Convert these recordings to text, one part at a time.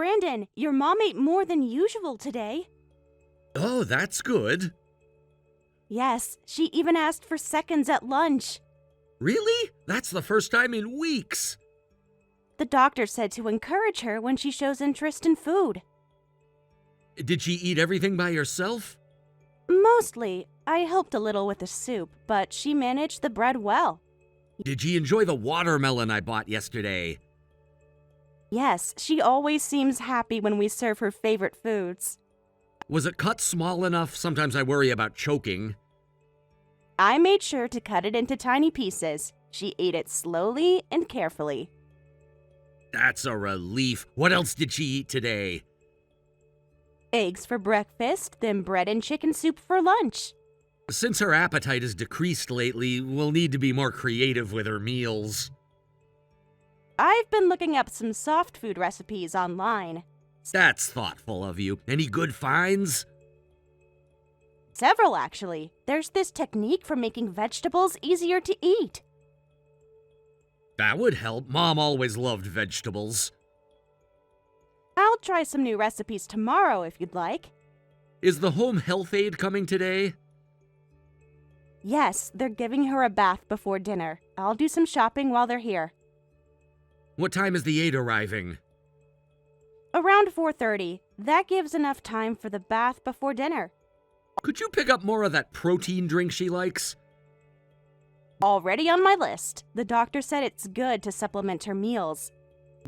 Brandon, your mom ate more than usual today. Oh, that's good. Yes, she even asked for seconds at lunch. Really? That's the first time in weeks. The doctor said to encourage her when she shows interest in food. Did she eat everything by herself? Mostly. I helped a little with the soup, but she managed the bread well. Did she enjoy the watermelon I bought yesterday? Yes, she always seems happy when we serve her favorite foods. Was it cut small enough? Sometimes I worry about choking. I made sure to cut it into tiny pieces. She ate it slowly and carefully. That's a relief. What else did she eat today? Eggs for breakfast, then bread and chicken soup for lunch. Since her appetite has decreased lately, we'll need to be more creative with her meals. I've been looking up some soft food recipes online. That's thoughtful of you. Any good finds? Several, actually. There's this technique for making vegetables easier to eat. That would help. Mom always loved vegetables. I'll try some new recipes tomorrow if you'd like. Is the home health aide coming today? Yes, they're giving her a bath before dinner. I'll do some shopping while they're here. What time is the aide arriving? Around 4:30. That gives enough time for the bath before dinner. Could you pick up more of that protein drink she likes? Already on my list. The doctor said it's good to supplement her meals.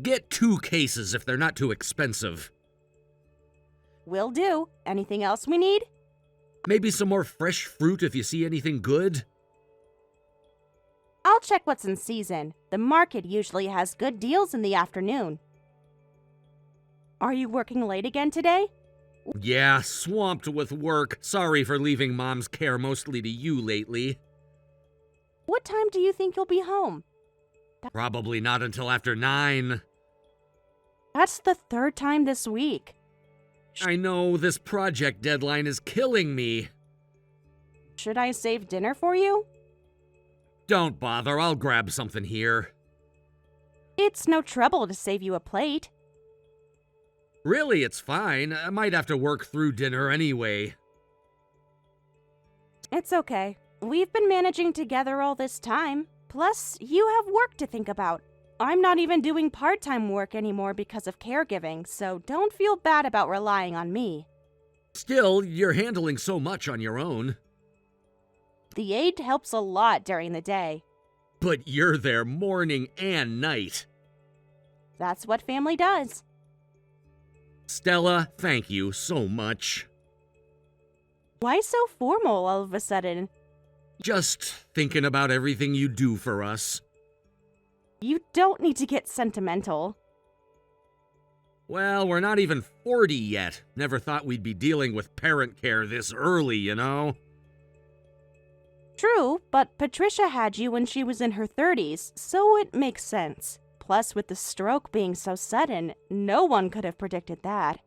Get 2 cases if they're not too expensive. Will do. Anything else we need? Maybe some more fresh fruit if you see anything good. I'll check what's in season. The market usually has good deals in the afternoon. Are you working late again today? Yeah, swamped with work. Sorry for leaving Mom's care mostly to you lately. What time do you think you'll be home? Probably not until after 9. That's the 3rd time this week. I know, this project deadline is killing me. Should I save dinner for you? Don't bother, I'll grab something here. It's no trouble to save you a plate. Really, it's fine. I might have to work through dinner anyway. It's okay. We've been managing together all this time. Plus, you have work to think about. I'm not even doing part-time work anymore because of caregiving, so don't feel bad about relying on me. Still, you're handling so much on your own. The aide helps a lot during the day. But you're there morning and night. That's what family does. Stella, thank you so much. Why so formal all of a sudden? Just thinking about everything you do for us. You don't need to get sentimental. Well, we're not even 40 yet. Never thought we'd be dealing with parent care this early, you know? True, but Patricia had you when she was in her 30s, so it makes sense. Plus, with the stroke being so sudden, no one could have predicted that.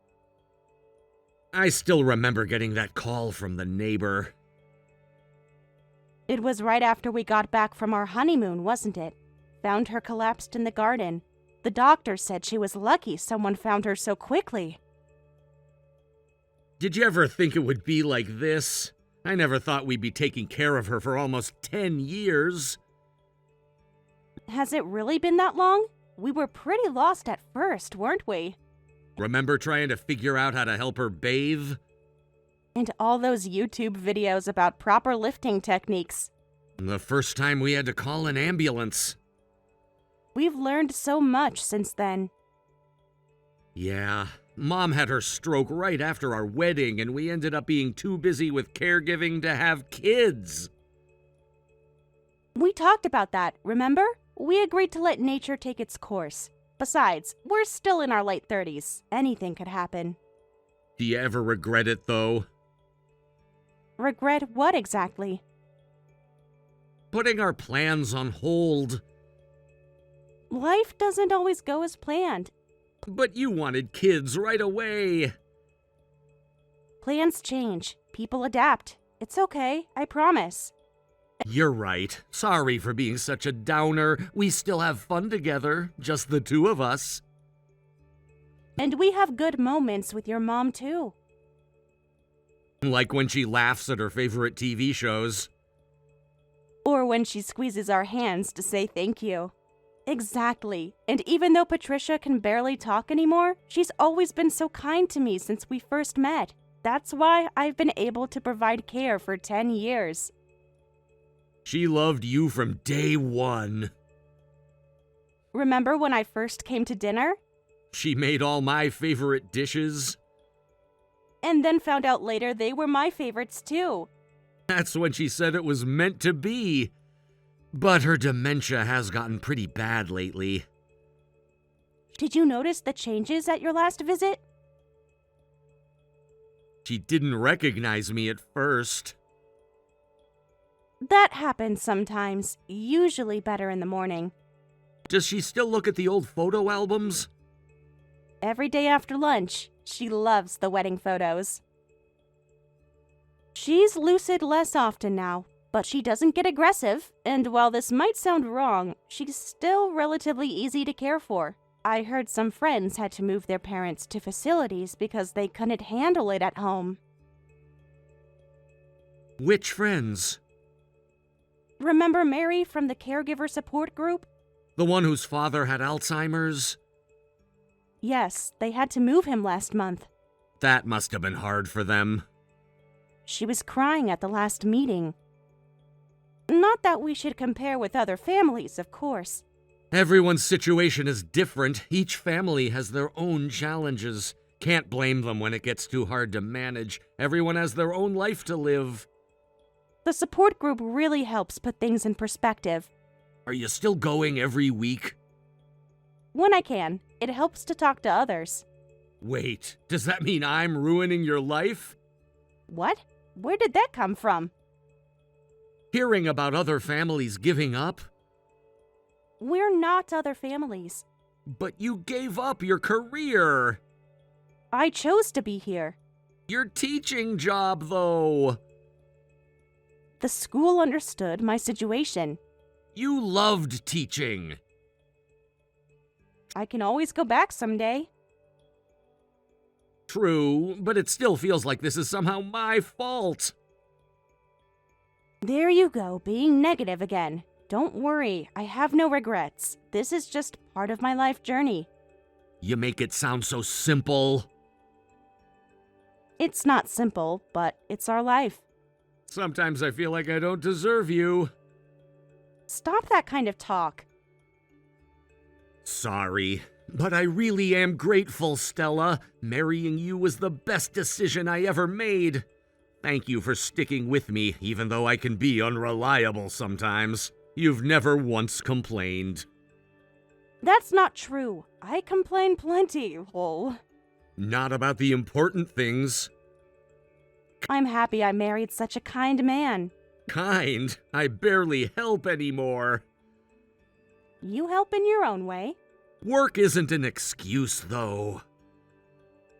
I still remember getting that call from the neighbor. It was right after we got back from our honeymoon, wasn't it? Found her collapsed in the garden. The doctor said she was lucky someone found her so quickly. Did you ever think it would be like this? I never thought we'd be taking care of her for almost 10 years. Has it really been that long? We were pretty lost at first, weren't we? Remember trying to figure out how to help her bathe? And all those YouTube videos about proper lifting techniques. The first time we had to call an ambulance. We've learned so much since then. Yeah, Mom had her stroke right after our wedding, and we ended up being too busy with caregiving to have kids. We talked about that, remember? We agreed to let nature take its course. Besides, we're still in our late 30s. Anything could happen. Do you ever regret it, though? Regret what exactly? Putting our plans on hold. Life doesn't always go as planned. But you wanted kids right away. Plans change. People adapt. It's okay, I promise. You're right. Sorry for being such a downer. We still have fun together, just the 2 of us. And we have good moments with your mom, too. Like when she laughs at her favorite TV shows. Or when she squeezes our hands to say thank you. Exactly. And even though Patricia can barely talk anymore, she's always been so kind to me since we first met. That's why I've been able to provide care for 10 years. She loved you from day one. Remember when I first came to dinner? She made all my favorite dishes. And then found out later they were my favorites too. That's when she said it was meant to be. But her dementia has gotten pretty bad lately. Did you notice the changes at your last visit? She didn't recognize me at first. That happens sometimes, usually better in the morning. Does she still look at the old photo albums? Every day after lunch, she loves the wedding photos. She's lucid less often now, but she doesn't get aggressive, and while this might sound wrong, she's still relatively easy to care for. I heard some friends had to move their parents to facilities because they couldn't handle it at home. Which friends? Remember Mary from the caregiver support group? The one whose father had Alzheimer's? Yes, they had to move him last month. That must have been hard for them. She was crying at the last meeting. Not that we should compare with other families, of course. Everyone's situation is different. Each family has their own challenges. Can't blame them when it gets too hard to manage. Everyone has their own life to live. The support group really helps put things in perspective. Are you still going every week? When I can, it helps to talk to others. Wait, does that mean I'm ruining your life? What? Where did that come from? Hearing about other families giving up? We're not other families. But you gave up your career. I chose to be here. Your teaching job, though. The school understood my situation. You loved teaching. I can always go back someday. True, but it still feels like this is somehow my fault. There you go, being negative again. Don't worry, I have no regrets. This is just part of my life journey. You make it sound so simple. It's not simple, but it's our life. Sometimes I feel like I don't deserve you. Stop that kind of talk. Sorry, but I really am grateful, Stella. Marrying you was the best decision I ever made. Thank you for sticking with me, even though I can be unreliable sometimes. You've never once complained. That's not true. I complain plenty, lol. Not about the important things. I'm happy I married such a kind man. Kind? I barely help anymore. You help in your own way. Work isn't an excuse, though.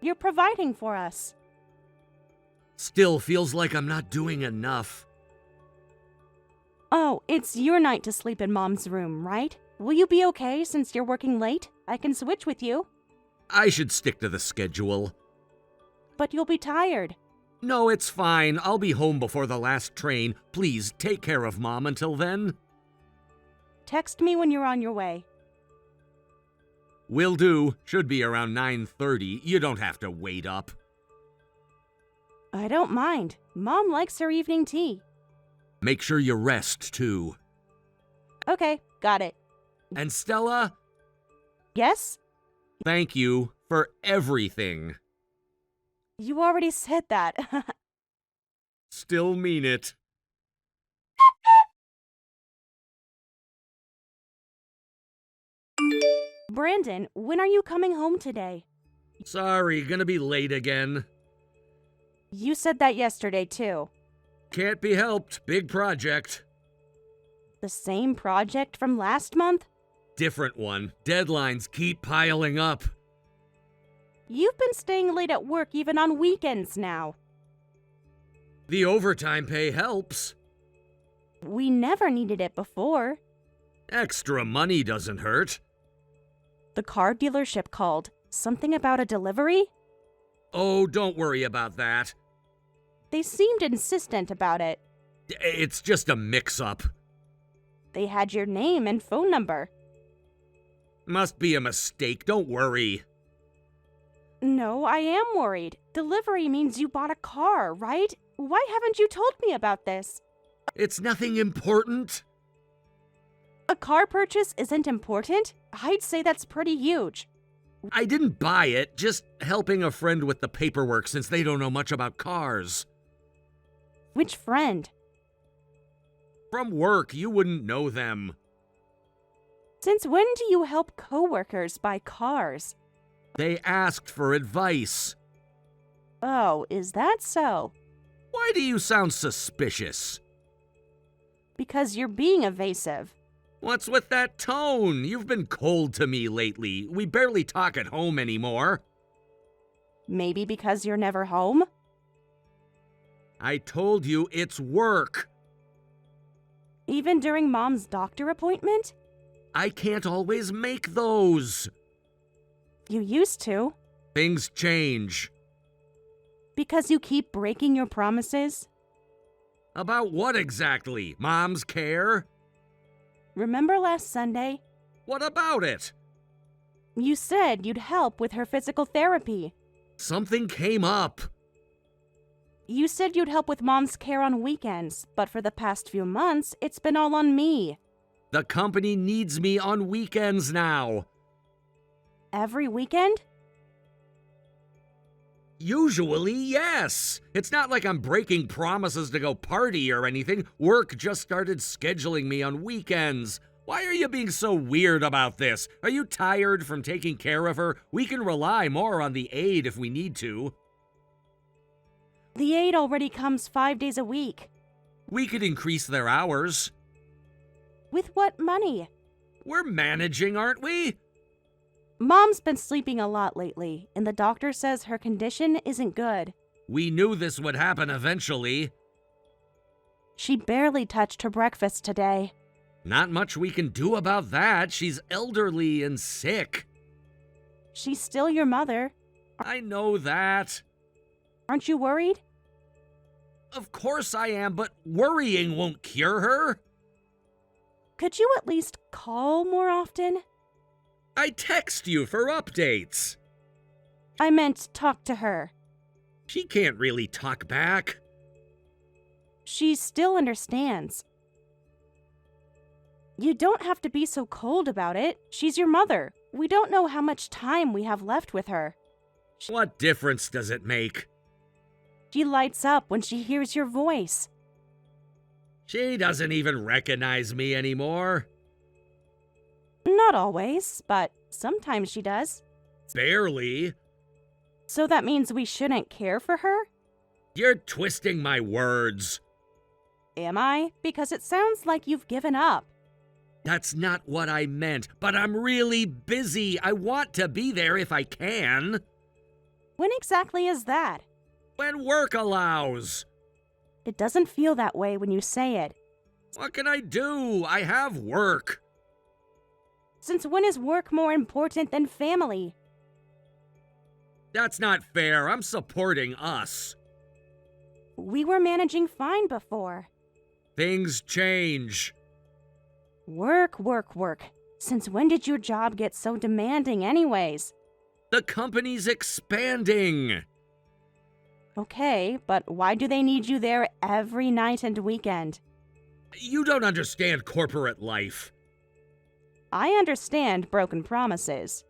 You're providing for us. Still feels like I'm not doing enough. Oh, it's your night to sleep in Mom's room, right? Will you be okay since you're working late? I can switch with you. I should stick to the schedule. But you'll be tired. No, it's fine. I'll be home before the last train. Please take care of Mom until then. Text me when you're on your way. Will do. Should be around 9:30. You don't have to wait up. I don't mind. Mom likes her evening tea. Make sure you rest, too. Okay, got it. And Stella, Yes? thank you for everything. You already said that. Still mean it. Brandon, when are you coming home today? Sorry, gonna be late again. You said that yesterday, too. Can't be helped. Big project. The same project from last month? Different one. Deadlines keep piling up. You've been staying late at work even on weekends now. The overtime pay helps. We never needed it before. Extra money doesn't hurt. The car dealership called. Something about a delivery? Oh, don't worry about that. They seemed insistent about it. It's just a mix-up. They had your name and phone number. Must be a mistake, don't worry. No, I am worried. Delivery means you bought a car, right? Why haven't you told me about this? It's nothing important. A car purchase isn't important? I'd say that's pretty huge. I didn't buy it, just helping a friend with the paperwork since they don't know much about cars. Which friend? From work, you wouldn't know them. Since when do you help coworkers buy cars? They asked for advice. Oh, is that so? Why do you sound suspicious? Because you're being evasive. What's with that tone? You've been cold to me lately. We barely talk at home anymore. Maybe because you're never home? I told you it's work. Even during Mom's doctor appointment? I can't always make those. You used to. Things change. Because you keep breaking your promises? About what exactly? Mom's care? Remember last Sunday? What about it? You said you'd help with her physical therapy. Something came up. You said you'd help with Mom's care on weekends, but for the past few months, it's been all on me. The company needs me on weekends now. Every weekend? Usually, yes. It's not like I'm breaking promises to go party or anything. Work just started scheduling me on weekends. Why are you being so weird about this? Are you tired from taking care of her? We can rely more on the aide if we need to. The aide already comes 5 days a week. We could increase their hours. With what money? We're managing, aren't we? Mom's been sleeping a lot lately, and the doctor says her condition isn't good. We knew this would happen eventually. She barely touched her breakfast today. Not much we can do about that. She's elderly and sick. She's still your mother. I know that. Aren't you worried? Of course I am, but worrying won't cure her. Could you at least call more often? I text you for updates. I meant talk to her. She can't really talk back. She still understands. You don't have to be so cold about it. She's your mother. We don't know how much time we have left with her. What difference does it make? She lights up when she hears your voice. She doesn't even recognize me anymore. Not always, but sometimes she does. Barely. So that means we shouldn't care for her? You're twisting my words. Am I? Because it sounds like you've given up. That's not what I meant, but I'm really busy. I want to be there if I can. When exactly is that? When work allows. It doesn't feel that way when you say it. What can I do? I have work. Since when is work more important than family? That's not fair. I'm supporting us. We were managing fine before. Things change. Work, work, work. Since when did your job get so demanding anyways? The company's expanding. Okay, but why do they need you there every night and weekend? You don't understand corporate life. I understand broken promises.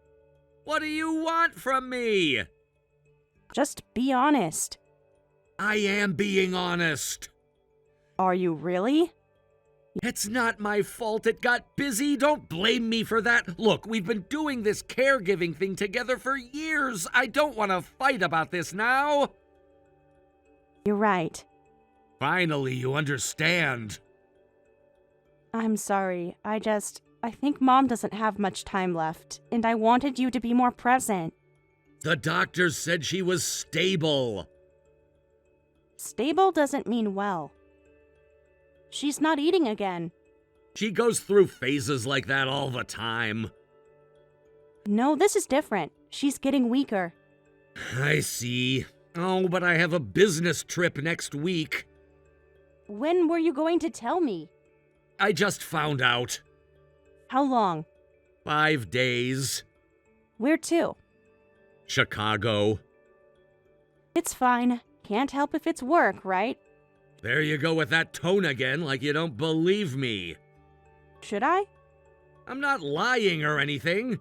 What do you want from me? Just be honest. I am being honest. Are you really? It's not my fault it got busy. Don't blame me for that. Look, we've been doing this caregiving thing together for years. I don't want to fight about this now. You're right. Finally, you understand. I'm sorry. I think Mom doesn't have much time left, and I wanted you to be more present. The doctor said she was stable. Stable doesn't mean well. She's not eating again. She goes through phases like that all the time. No, this is different. She's getting weaker. I see. Oh, but I have a business trip next week. When were you going to tell me? I just found out. How long? 5 days. Where to? Chicago. It's fine. Can't help if it's work, right? There you go with that tone again, like you don't believe me. Should I? I'm not lying or anything.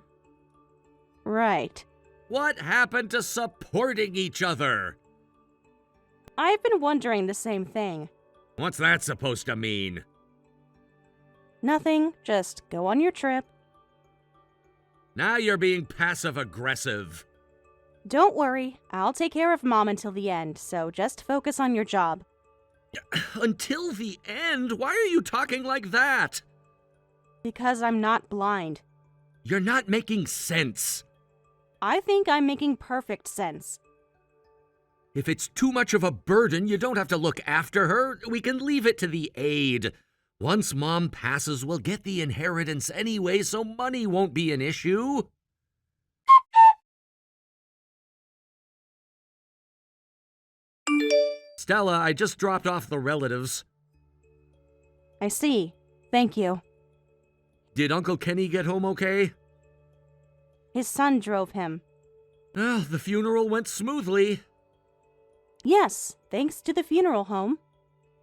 Right. What happened to supporting each other? I've been wondering the same thing. What's that supposed to mean? Nothing. Just go on your trip. Now you're being passive-aggressive. Don't worry. I'll take care of Mom until the end, so just focus on your job. Until the end? Why are you talking like that? Because I'm not blind. You're not making sense. I think I'm making perfect sense. If it's too much of a burden, you don't have to look after her. We can leave it to the aide. Once Mom passes, we'll get the inheritance anyway, so money won't be an issue. Stella, I just dropped off the relatives. I see. Thank you. Did Uncle Kenny get home okay? His son drove him. The funeral went smoothly. Yes, thanks to the funeral home.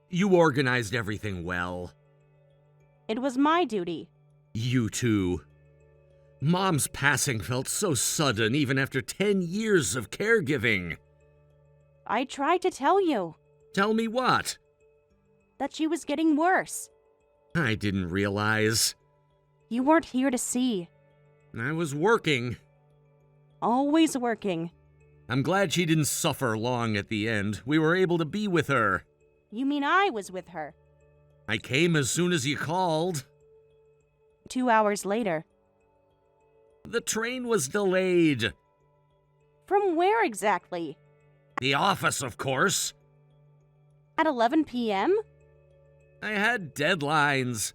You organized everything well. It was my duty. You too. Mom's passing felt so sudden even after 10 years of caregiving. I tried to tell you Tell me what? that she was getting worse. I didn't realize. You weren't here to see. I was working. Always working. I'm glad she didn't suffer long at the end. We were able to be with her. You mean I was with her? I came as soon as you called. 2 hours later. The train was delayed. From where exactly? The office, of course. At 11 p.m.? I had deadlines.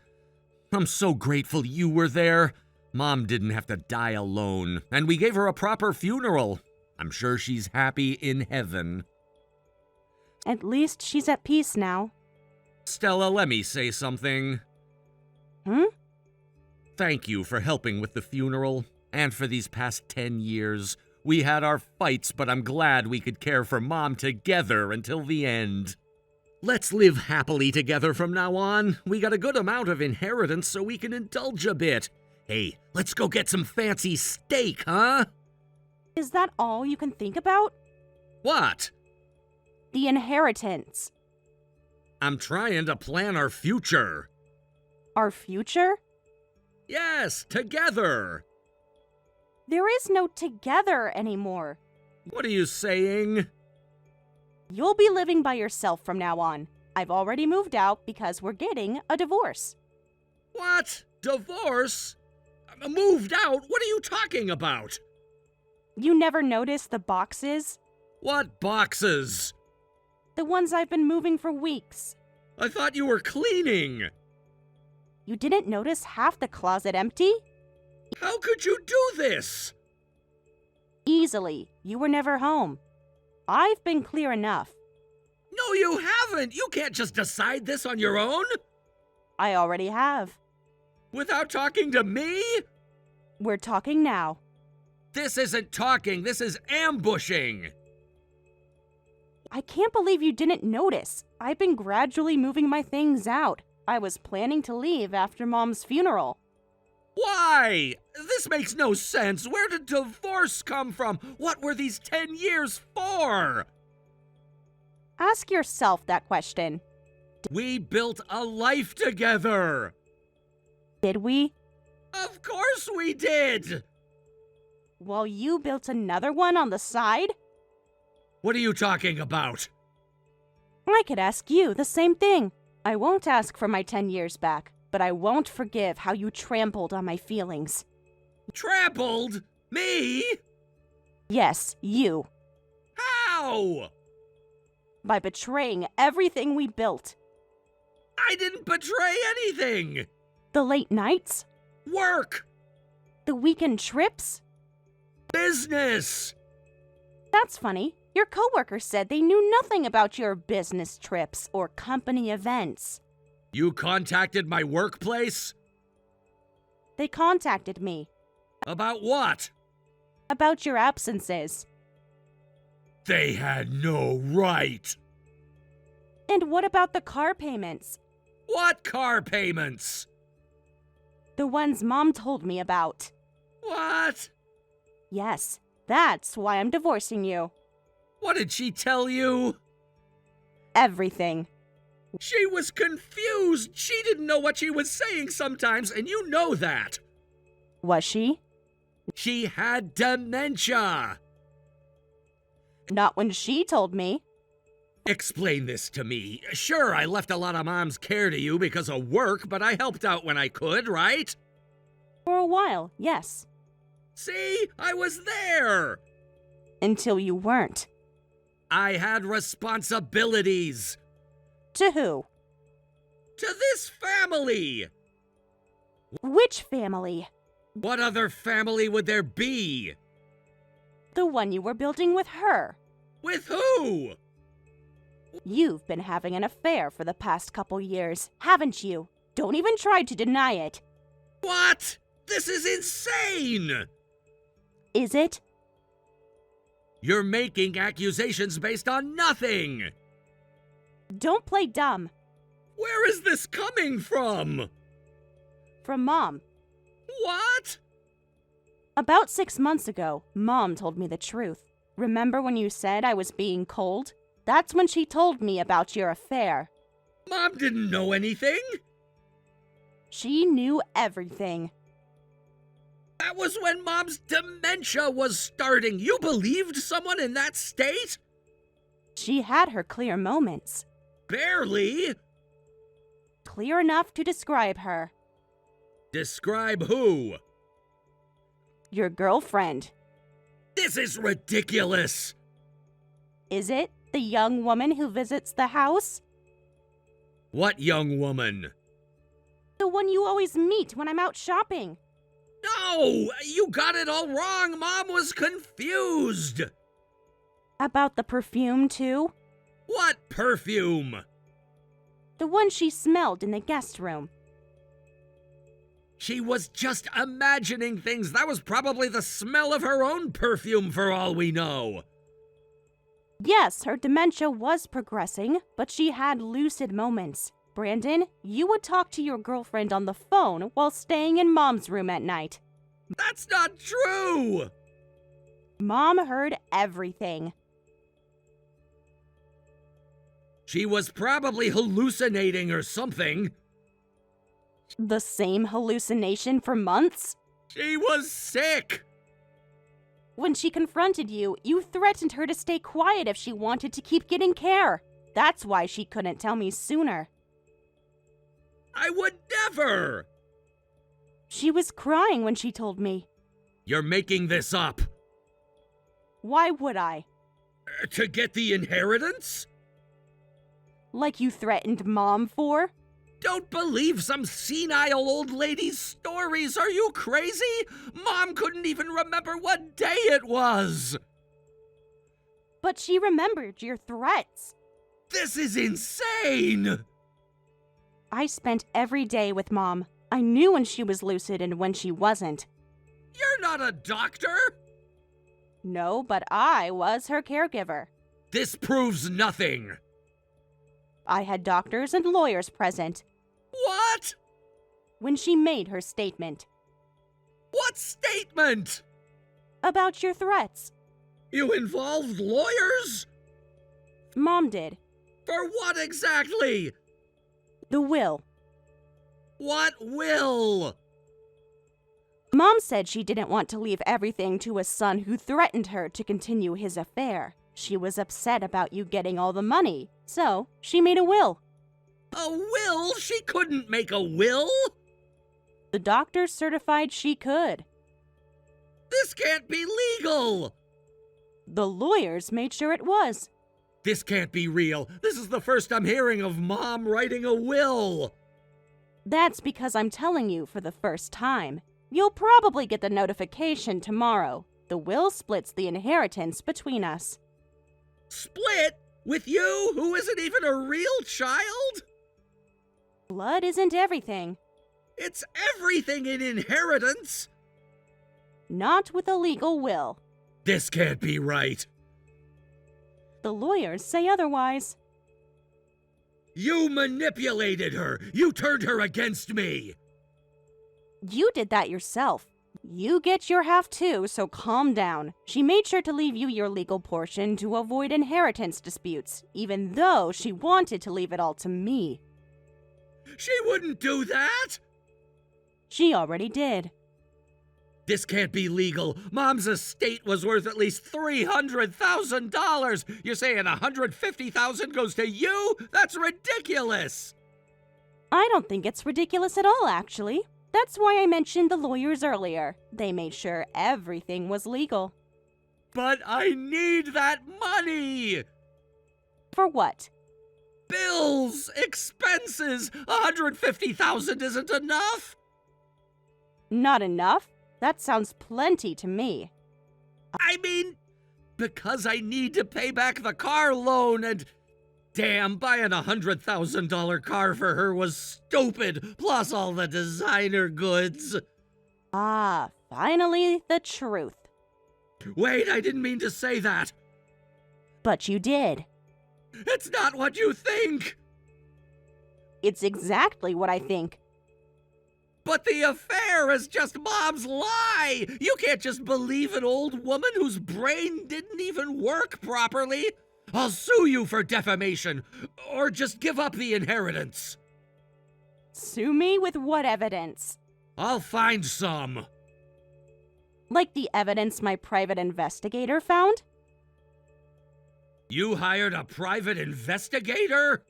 I'm so grateful you were there. Mom didn't have to die alone, and we gave her a proper funeral. I'm sure she's happy in heaven. At least she's at peace now. Stella, let me say something. Thank you for helping with the funeral, and for these past 10 years. We had our fights, but I'm glad we could care for Mom together until the end. Let's live happily together from now on. We got a good amount of inheritance, so we can indulge a bit. Hey, let's go get some fancy steak, huh? Is that all you can think about? What? The inheritance. I'm trying to plan our future. Our future? Yes, together. There is no together anymore. What are you saying? You'll be living by yourself from now on. I've already moved out because we're getting a divorce. What? Divorce? Moved out? What are you talking about? You never noticed the boxes? What boxes? The ones I've been moving for weeks. I thought you were cleaning. You didn't notice half the closet empty? How could you do this? Easily. You were never home. I've been clear enough. No, you haven't. You can't just decide this on your own. I already have. Without talking to me? We're talking now. This isn't talking. This is ambushing. I can't believe you didn't notice. I've been gradually moving my things out. I was planning to leave after Mom's funeral. Why? This makes no sense. Where did divorce come from? What were these 10 years for? Ask yourself that question. We built a life together. Did we? Of course we did. Well, you built another one on the side? What are you talking about? I could ask you the same thing. I won't ask for my 10 years back, but I won't forgive how you trampled on my feelings. Trampled? Me? Yes, you. How? By betraying everything we built. I didn't betray anything. The late nights? Work. The weekend trips? Business! That's funny. Your coworkers said they knew nothing about your business trips or company events. You contacted my workplace? They contacted me About what? about your absences. They had no right. And what about the car payments? What car payments? The ones Mom told me about. What? Yes, that's why I'm divorcing you. What did she tell you? Everything. She was confused. She didn't know what she was saying sometimes, and you know that. Was she? She had dementia. Not when she told me. Explain this to me. Sure, I left a lot of Mom's care to you because of work, but I helped out when I could, right? For a while, yes. See? I was there. Until you weren't. I had responsibilities. To who? To this family. Which family? What other family would there be? The one you were building with her. With who? You've been having an affair for the past couple years, haven't you? Don't even try to deny it. What? This is insane! Is it? You're making accusations based on nothing! Don't play dumb. Where is this coming from? From Mom. What? About 6 months ago, Mom told me the truth. Remember when you said I was being cold? That's when she told me about your affair. Mom didn't know anything? She knew everything. That was when Mom's dementia was starting. You believed someone in that state? She had her clear moments. Barely. Clear enough to describe her. Describe who? Your girlfriend. This is ridiculous. Is it the young woman who visits the house? What young woman? The one you always meet when I'm out shopping. No! You got it all wrong! Mom was confused! About the perfume, too? What perfume? The one she smelled in the guest room. She was just imagining things. That was probably the smell of her own perfume for all we know. Yes, her dementia was progressing, but she had lucid moments. Brandon, you would talk to your girlfriend on the phone while staying in Mom's room at night. That's not true! Mom heard everything. She was probably hallucinating or something. The same hallucination for months? She was sick! When she confronted you, you threatened her to stay quiet if she wanted to keep getting care. That's why she couldn't tell me sooner. I would never! She was crying when she told me. You're making this up. Why would I? To get the inheritance? Like you threatened Mom for? Don't believe some senile old lady's stories. Are you crazy? Mom couldn't even remember what day it was. But she remembered your threats. This is insane! I spent every day with Mom. I knew when she was lucid and when she wasn't. You're not a doctor! No, but I was her caregiver. This proves nothing. I had doctors and lawyers present What? when she made her statement. What statement? About your threats. You involved lawyers? Mom did. For what exactly? The will. What will? Mom said she didn't want to leave everything to a son who threatened her to continue his affair. She was upset about you getting all the money, so she made a will. A will? She couldn't make a will? The doctor certified she could. This can't be legal! The lawyers made sure it was. This can't be real. This is the first I'm hearing of Mom writing a will. That's because I'm telling you for the first time. You'll probably get the notification tomorrow. The will splits the inheritance between us. Split? With you, who isn't even a real child? Blood isn't everything. It's everything in inheritance. Not with a legal will. This can't be right. The lawyers say otherwise. You manipulated her. You turned her against me. You did that yourself. You get your half too, so calm down. She made sure to leave you your legal portion to avoid inheritance disputes, even though she wanted to leave it all to me. She wouldn't do that. She already did. This can't be legal. Mom's estate was worth at least $300,000. You're saying $150,000 goes to you? That's ridiculous. I don't think it's ridiculous at all, actually. That's why I mentioned the lawyers earlier. They made sure everything was legal. But I need that money. For what? Bills, expenses. $150,000 isn't enough. Not enough? That sounds plenty to me. I mean, because I need to pay back the car loan and... Damn, buying a $100,000 car for her was stupid, plus all the designer goods. Ah, finally the truth. Wait, I didn't mean to say that. But you did. It's not what you think. It's exactly what I think. But the affair is just Mom's lie. You can't just believe an old woman whose brain didn't even work properly. I'll sue you for defamation, or just give up the inheritance. Sue me with what evidence? I'll find some. Like the evidence my private investigator found? You hired a private investigator?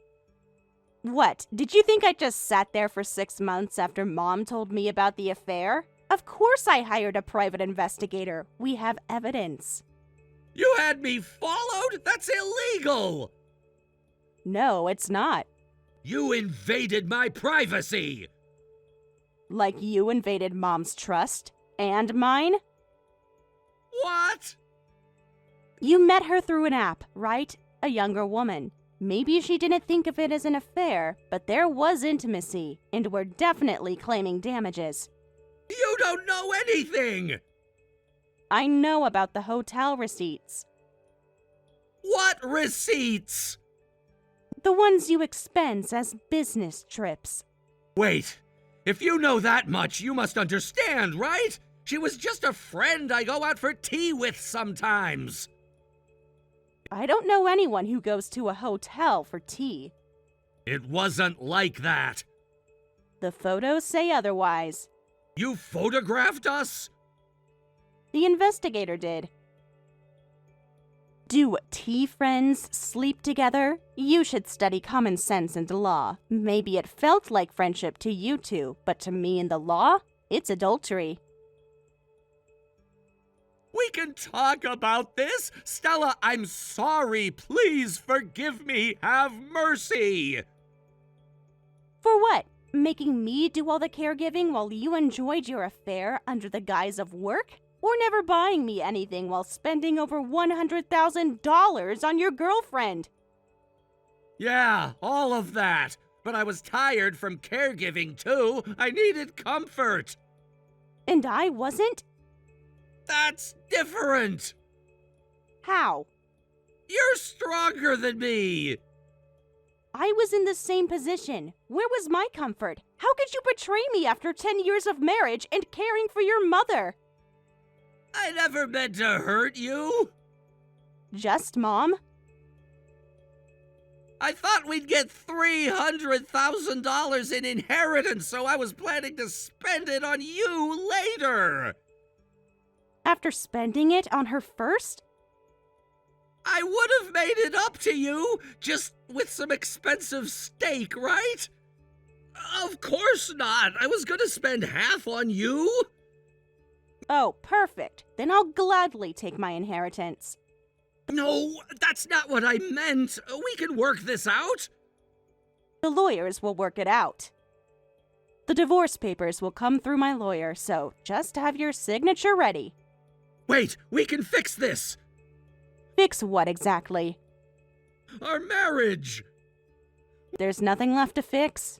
What, did you think I just sat there for 6 months after Mom told me about the affair? Of course I hired a private investigator. We have evidence. You had me followed? That's illegal! No, it's not. You invaded my privacy! Like you invaded Mom's trust? And mine? What? You met her through an app, right? A younger woman. Maybe she didn't think of it as an affair, but there was intimacy, and we're definitely claiming damages. You don't know anything! I know about the hotel receipts. What receipts? The ones you expense as business trips. Wait, if you know that much, you must understand, right? She was just a friend I go out for tea with sometimes. I don't know anyone who goes to a hotel for tea. It wasn't like that. The photos say otherwise. You photographed us? The investigator did. Do tea friends sleep together? You should study common sense and law. Maybe it felt like friendship to you two, but to me in the law, it's adultery. We can talk about this. Stella, I'm sorry. Please forgive me. Have mercy. For what? Making me do all the caregiving while you enjoyed your affair under the guise of work? Or never buying me anything while spending over $100,000 on your girlfriend? Yeah, all of that. But I was tired from caregiving too. I needed comfort. And I wasn't? That's different. How? You're stronger than me. I was in the same position. Where was my comfort? How could you betray me after 10 years of marriage and caring for your mother? I never meant to hurt you. Just Mom? I thought we'd get $300,000 in inheritance, so I was planning to spend it on you later. After spending it on her first? I would have made it up to you, just with some expensive steak, right? Of course not. I was gonna spend half on you. Oh, perfect. Then I'll gladly take my inheritance. No, that's not what I meant. We can work this out. The lawyers will work it out. The divorce papers will come through my lawyer, so just have your signature ready. Wait, we can fix this! Fix what exactly? Our marriage! There's nothing left to fix.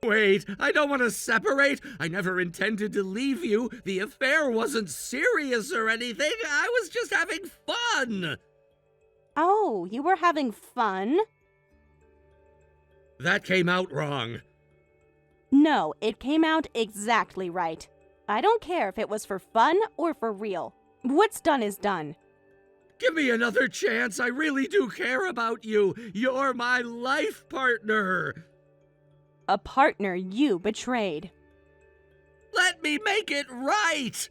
Wait, I don't want to separate. I never intended to leave you. The affair wasn't serious or anything. I was just having fun. Oh, you were having fun? That came out wrong. No, it came out exactly right. I don't care if it was for fun or for real. What's done is done. Give me another chance. I really do care about you. You're my life partner. A partner you betrayed. Let me make it right.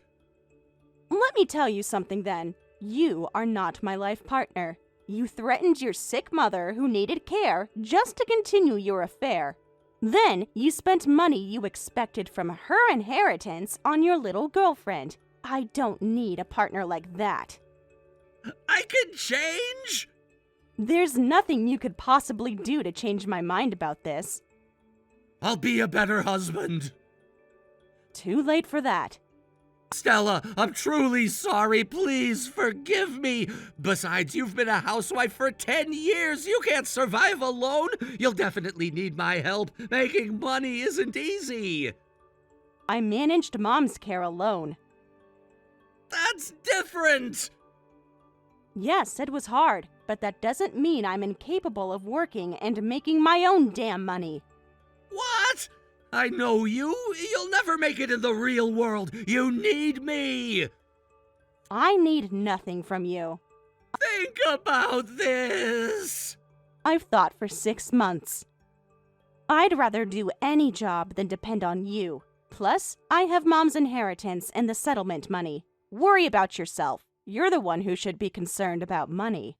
Let me tell you something then. You are not my life partner. You threatened your sick mother who needed care just to continue your affair. Then you spent money you expected from her inheritance on your little girlfriend. I don't need a partner like that. I can change? There's nothing you could possibly do to change my mind about this. I'll be a better husband. Too late for that. Stella, I'm truly sorry. Please forgive me. Besides, you've been a housewife for 10 years. You can't survive alone. You'll definitely need my help. Making money isn't easy. I managed Mom's care alone. That's different. Yes, it was hard, but that doesn't mean I'm incapable of working and making my own damn money. What? I know you. You'll never make it in the real world. You need me. I need nothing from you. Think about this. I've thought for 6 months. I'd rather do any job than depend on you. Plus, I have Mom's inheritance and the settlement money. Worry about yourself. You're the one who should be concerned about money.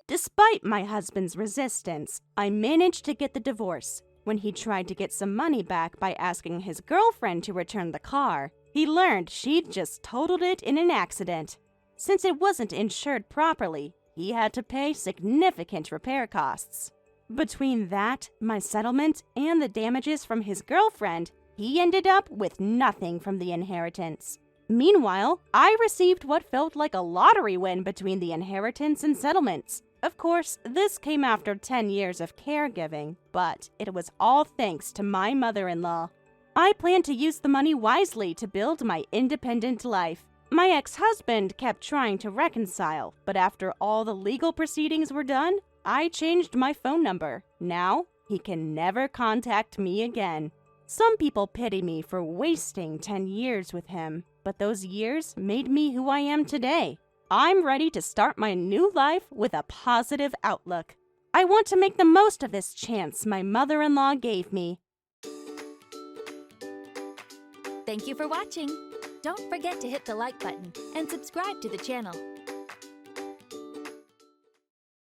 Despite my husband's resistance, I managed to get the divorce. When he tried to get some money back by asking his girlfriend to return the car, he learned she'd just totaled it in an accident. Since it wasn't insured properly, he had to pay significant repair costs. Between that, my settlement, and the damages from his girlfriend, he ended up with nothing from the inheritance. Meanwhile, I received what felt like a lottery win between the inheritance and settlements. Of course, this came after 10 years of caregiving, but it was all thanks to my mother-in-law. I plan to use the money wisely to build my independent life. My ex-husband kept trying to reconcile, but after all the legal proceedings were done, I changed my phone number. Now, he can never contact me again. Some people pity me for wasting 10 years with him, but those years made me who I am today. I'm ready to start my new life with a positive outlook. I want to make the most of this chance my mother-in-law gave me. Thank you for watching. Don't forget to hit the like button and subscribe to the channel.